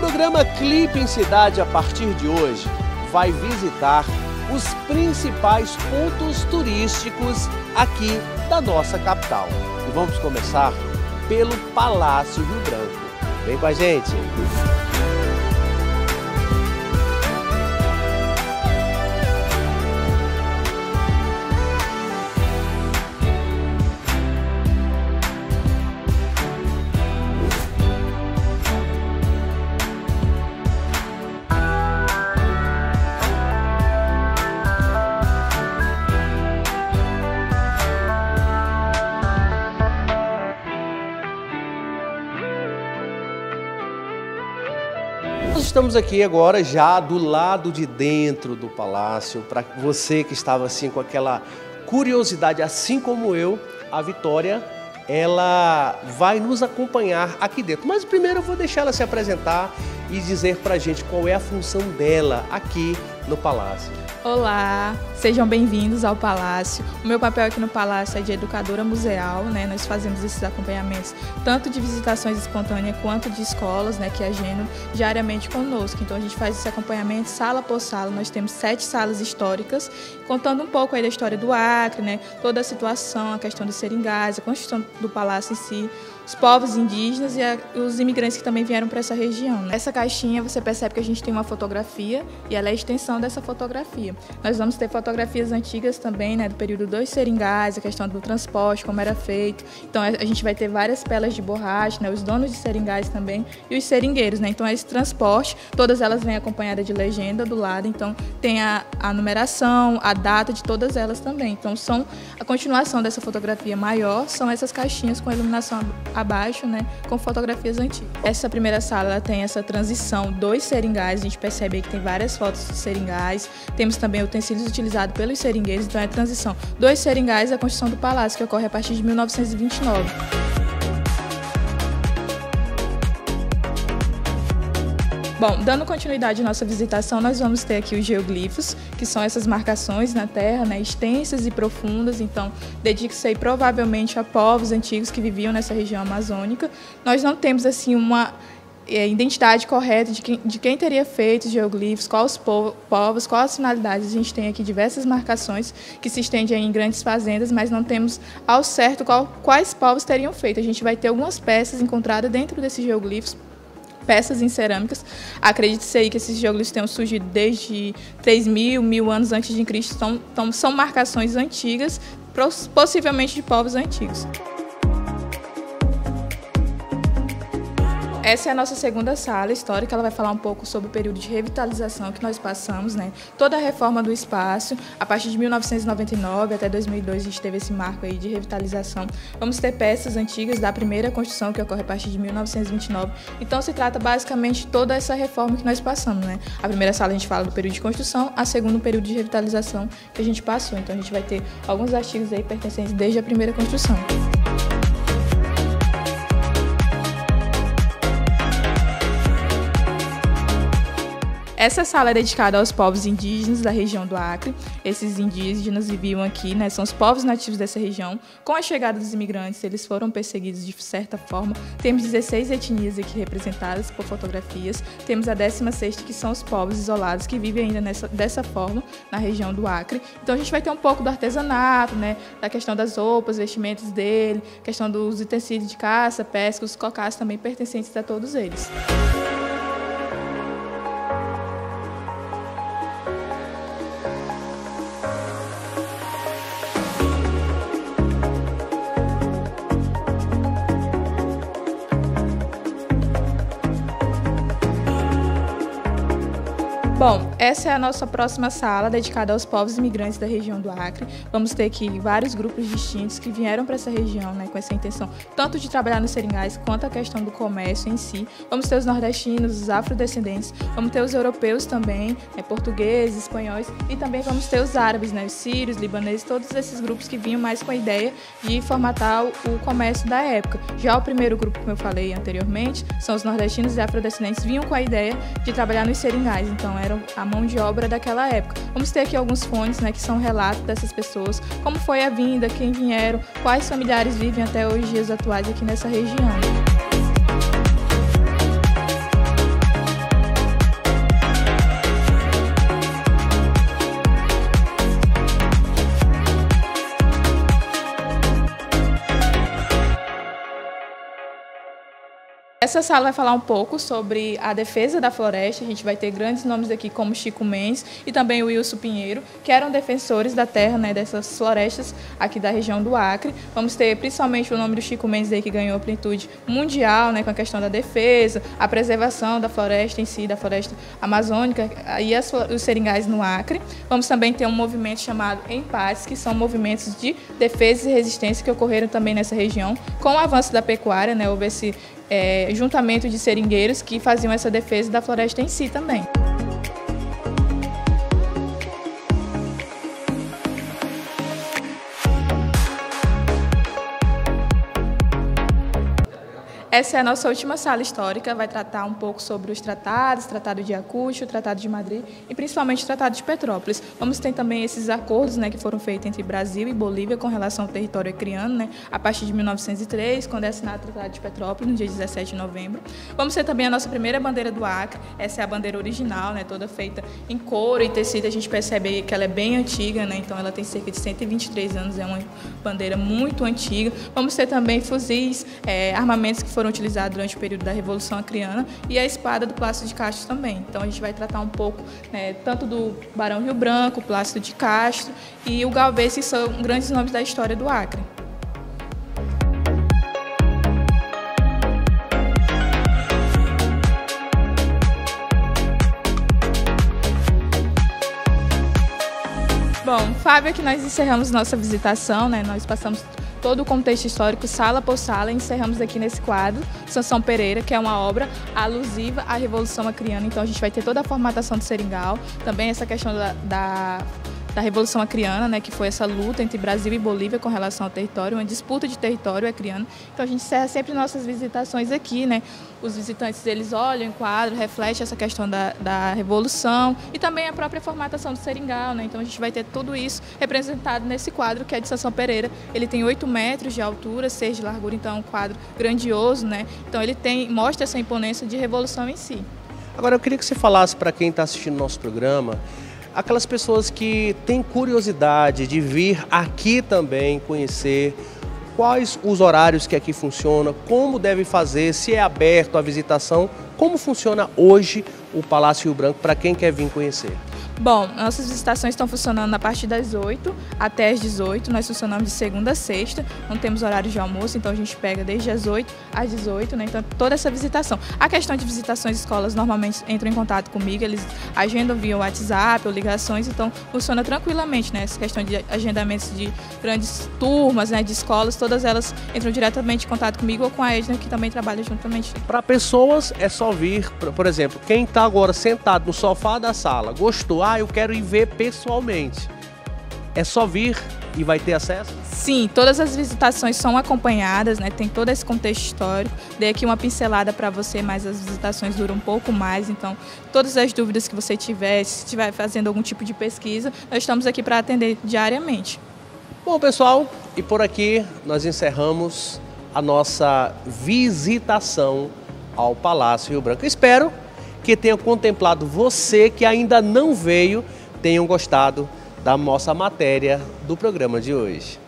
programa Clipe em Cidade, a partir de hoje, vai visitar os principais pontos turísticos aqui da nossa capital. E vamos começar pelo Palácio Rio Branco. Vem com a gente! Nós estamos aqui agora já do lado de dentro do palácio. Para você que estava assim com aquela curiosidade, assim como eu, a Vitória, ela vai nos acompanhar aqui dentro. Mas primeiro eu vou deixar ela se apresentar e dizer para a gente qual é a função dela aqui no palácio. Olá, sejam bem-vindos ao Palácio. O meu papel aqui no Palácio é de educadora museal, né? Nós fazemos esses acompanhamentos tanto de visitações espontâneas quanto de escolas, né, que agendam diariamente conosco. Então a gente faz esse acompanhamento sala por sala. Nós temos 7 salas históricas, contando um pouco aí da história do Acre, né? Toda a situação, a questão dos seringais, a construção do palácio em si, os povos indígenas e os imigrantes que também vieram para essa região, né? Essa caixinha você percebe que a gente tem uma fotografia e ela é a extensão dessa fotografia. Nós vamos ter fotografias antigas também, né, do período dos seringais, a questão do transporte, como era feito. Então a gente vai ter várias pelas de borracha, né, os donos de seringais também e os seringueiros, né? Então esse transporte, todas elas vêm acompanhadas de legenda do lado, então tem a numeração, a data de todas elas também. Então são a continuação dessa fotografia maior, são essas caixinhas com a iluminação abaixo, né, com fotografias antigas. Essa primeira sala ela tem essa transição dos seringais, a gente percebe aí que tem várias fotos de seringais, temos também utensílios utilizados pelos seringueiros, então é a transição dos seringais à construção do palácio, que ocorre a partir de 1929. Bom, dando continuidade à nossa visitação, nós vamos ter aqui os geoglifos, que são essas marcações na terra, né, extensas e profundas, então dedica-se aí provavelmente a povos antigos que viviam nessa região amazônica. Nós não temos assim uma identidade correta de quem teria feito os geoglifos, quais os povos, quais as finalidades. A gente tem aqui diversas marcações que se estendem em grandes fazendas, mas não temos ao certo quais povos teriam feito. A gente vai ter algumas peças encontradas dentro desses geoglifos, peças em cerâmicas. Acredite-se aí que esses geoglifos tenham surgido desde 3.000 anos antes de Cristo, então são marcações antigas, possivelmente de povos antigos. Essa é a nossa segunda sala histórica, ela vai falar um pouco sobre o período de revitalização que nós passamos, né? Toda a reforma do espaço, a partir de 1999 até 2002 a gente teve esse marco aí de revitalização. Vamos ter peças antigas da primeira construção, que ocorre a partir de 1929. Então se trata basicamente de toda essa reforma que nós passamos, né? A primeira sala a gente fala do período de construção, a segunda o período de revitalização que a gente passou. Então a gente vai ter alguns artigos aí pertencentes desde a primeira construção. Essa sala é dedicada aos povos indígenas da região do Acre. Esses indígenas viviam aqui, né? São os povos nativos dessa região. Com a chegada dos imigrantes, eles foram perseguidos de certa forma. Temos 16 etnias aqui representadas por fotografias. Temos a 16ª, que são os povos isolados que vivem ainda dessa forma na região do Acre. Então a gente vai ter um pouco do artesanato, né? Da questão das roupas, vestimentos dele, questão dos utensílios de caça, pesca, os cocás também pertencentes a todos eles. Bom, essa é a nossa próxima sala, dedicada aos povos imigrantes da região do Acre. Vamos ter aqui vários grupos distintos que vieram para essa região, né, com essa intenção tanto de trabalhar nos seringais quanto a questão do comércio em si. Vamos ter os nordestinos, os afrodescendentes, vamos ter os europeus também, portugueses, espanhóis, e também vamos ter os árabes, né, os sírios, libaneses, todos esses grupos que vinham mais com a ideia de formatar o comércio da época. Já o primeiro grupo, como eu falei anteriormente, são os nordestinos e afrodescendentes, vinham com a ideia de trabalhar nos seringais, então eram a mão de obra daquela época. Vamos ter aqui alguns fontes, né, que são relatos dessas pessoas, como foi a vinda, quem vieram, quais familiares vivem até os dias atuais aqui nessa região. Essa sala vai falar um pouco sobre a defesa da floresta. A gente vai ter grandes nomes aqui como Chico Mendes e também o Wilson Pinheiro, que eram defensores da terra, né, dessas florestas aqui da região do Acre. Vamos ter principalmente o nome do Chico Mendes aí, que ganhou amplitude mundial, né, com a questão da defesa, a preservação da floresta em si, da floresta amazônica e os seringais no Acre. Vamos também ter um movimento chamado Empates, que são movimentos de defesa e resistência que ocorreram também nessa região. Com o avanço da pecuária, né, houve esse juntamento de seringueiros que faziam essa defesa da floresta em si também. Essa é a nossa última sala histórica, vai tratar um pouco sobre os tratados, Tratado de Acúcio, Tratado de Madrid e principalmente o Tratado de Petrópolis. Vamos ter também esses acordos, né, que foram feitos entre Brasil e Bolívia com relação ao território acreano, né, a partir de 1903, quando é assinado o Tratado de Petrópolis, no dia 17 de novembro. Vamos ter também a nossa primeira bandeira do Acre, essa é a bandeira original, né, toda feita em couro e tecido. A gente percebe que ela é bem antiga, né, então ela tem cerca de 123 anos, é uma bandeira muito antiga. Vamos ter também fuzis, armamentos que foram utilizados durante o período da Revolução Acreana e a espada do Plácido de Castro também. Então a gente vai tratar um pouco, né, tanto do Barão Rio Branco, Plácido de Castro e o Galvez, que são grandes nomes da história do Acre. Bom, Fábio, aqui nós encerramos nossa visitação, né? Nós passamos todo o contexto histórico, sala por sala, e encerramos aqui nesse quadro, Sansão Pereira, que é uma obra alusiva à Revolução Acreana. Então a gente vai ter toda a formatação do seringal, também essa questão da Revolução Acreana, né, que foi essa luta entre Brasil e Bolívia com relação ao território, uma disputa de território acreano. Então a gente encerra sempre nossas visitações aqui, né? Os visitantes, eles olham, enquadram, refletem essa questão da Revolução e também a própria formatação do seringal, né? Então a gente vai ter tudo isso representado nesse quadro que é de Sansão Pereira. Ele tem 8 metros de altura, 6 de largura, então é um quadro grandioso, né? Então ele mostra essa imponência de revolução em si. Agora eu queria que você falasse para quem está assistindo nosso programa, aquelas pessoas que têm curiosidade de vir aqui também conhecer quais os horários que aqui funcionam, como deve fazer, se é aberto a visitação, como funciona hoje o Palácio Rio Branco para quem quer vir conhecer. Bom, nossas visitações estão funcionando a partir das 8 até as 18. Nós funcionamos de segunda a sexta, não temos horário de almoço, então a gente pega desde as 8 às 18, né? Então toda essa visitação. A questão de visitações, escolas normalmente entram em contato comigo, eles agendam via WhatsApp ou ligações, então funciona tranquilamente, né? Essa questão de agendamentos de grandes turmas, né, de escolas, todas elas entram diretamente em contato comigo ou com a Edna, que também trabalha juntamente. Para pessoas é só vir, por exemplo, quem está agora sentado no sofá da sala, gostou, eu quero ir ver pessoalmente. É só vir e vai ter acesso? Sim, todas as visitações são acompanhadas, né? Tem todo esse contexto histórico. Dei aqui uma pincelada para você, mas as visitações duram um pouco mais. Então, todas as dúvidas que você tiver, se estiver fazendo algum tipo de pesquisa, nós estamos aqui para atender diariamente. Bom, pessoal, e por aqui nós encerramos a nossa visitação ao Palácio Rio Branco. Espero que tenha contemplado você que ainda não veio, tenham gostado da nossa matéria do programa de hoje.